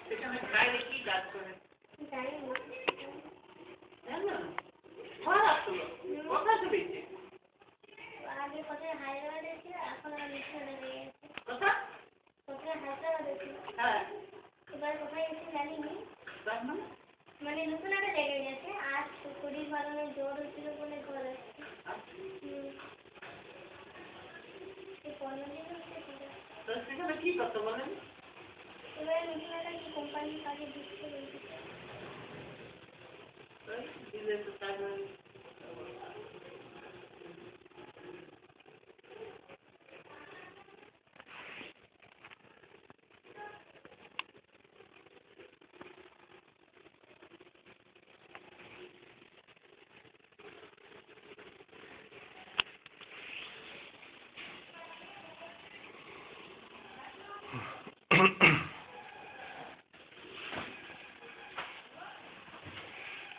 সেখানে বাইরে কি কাজ করে কোথায় চলেছে আগে কোথায় হায়দ্রাবাদে ছিল এখন আর মিশনে গিয়ে কোথায় কোথায় হায়দ্রাবাদে ছিল হ্যাঁ এবার কোথায় গেছে জানিনি মানে নতুন একটা জায়গায় গেছে আজ শরীর ভালো নেই জ্বর হচ্ছিল বলে ঘর আসছে সেখানে কি করতে বলেন এবার নতুন একটা কি কোম্পানির কাজে ঢুকতে বলছে দিলে তো তাই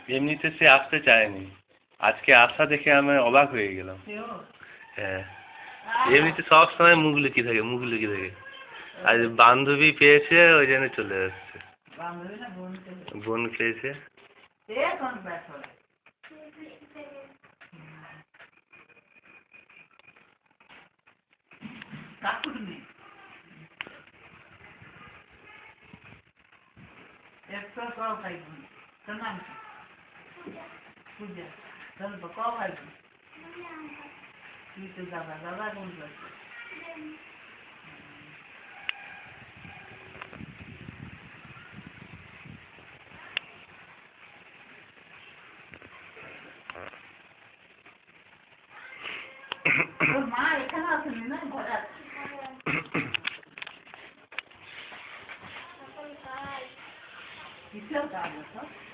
এমনিতে সে আসতে চায়নি আজকে আসা দেখে আমি অবাক হয়ে গেলাম হ্যাঁ এমনিতে সব সময় মুখ লুকিয়ে থাকে আজ বান্ধবী পেয়েছে ওই জন্য চলে আসছে বোন পেয়েছে पूजा चल तो कब भाई तो दादा कौन करते तो माँ এখানে আসেনি না ঘরে আছে কিসের কাজ আছে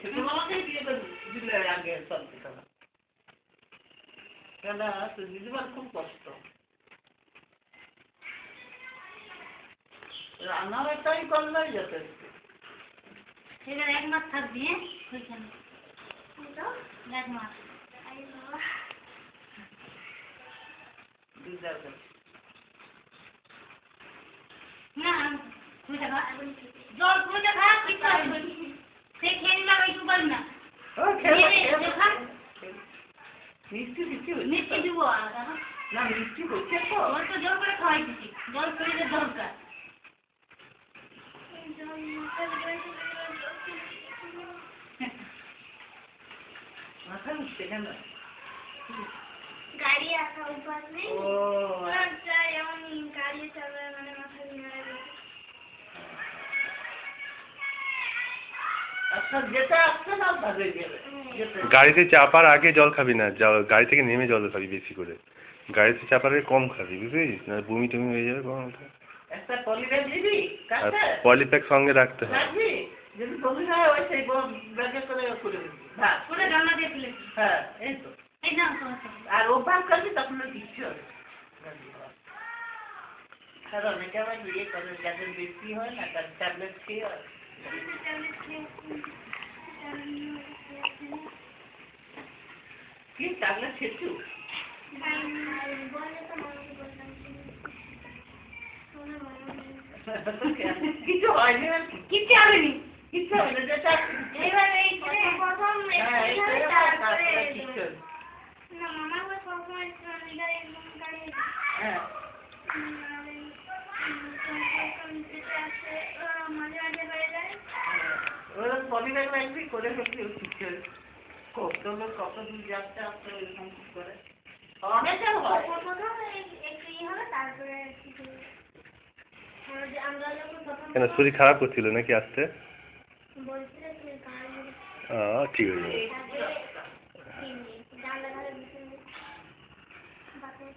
ছোটবেলাতেই দিয়ে দিলে আগে সব কিছু কেন দিদিবার খুব কষ্ট রান্নার একটাই করলেই যথেষ্ট এবার এক মাস থাকবি ওইখানে এক মাস না জল পুজো খারাপ কিছু সে খেয়ে নিলাম একটু বল না মিষ্টি দিব না মিষ্টি হচ্ছে তো জল তো জল করে খাওয়াই দিচ্ছি জল শরীরের দরকার মাথা উঠছে কেন গাড়ি আসা অভ্যাস নেই এমন গাড়ি চালায় মানে মাথা ঘুরে গাড়িতে চাপার আগে জল খাবি না গাড়ি থেকে নেমে জল খাবি বেশি করে গাড়িতে চাপার আগে কম খাবি বুঝলি না বমি টমি হয়ে যাবে আর পলিপ্যাক সঙ্গে রাখতে হবে আর অভ্যাস করবি তখন কিচ্ছু হবে কারণ অনেকে আবার ইয়ে করে যাদের বেশি হয় না তার ট্যাবলেট খেয়ে হয় কি ট্যাবলেট খেয়েছু কিছু হয়নি কিচ্ছু হয়নি কিচ্ছু হয়নি যেটা এবার এই প্রথম অ্যাক্সিডেন্ট লাগবি করে ফেলবি উচিত করে কত লোক কত দূর যাচ্ছে আসতে এরকম করে অনেকের হয় প্রথম একটু ইয়ে হবে তারপরে কিছু আমরা যখন প্রথম কেন শরীর খারাপ করছিল নাকি আসতে? বলছিল যে কার ঠিক আছে। জানলা ধারে বসে বাথরুম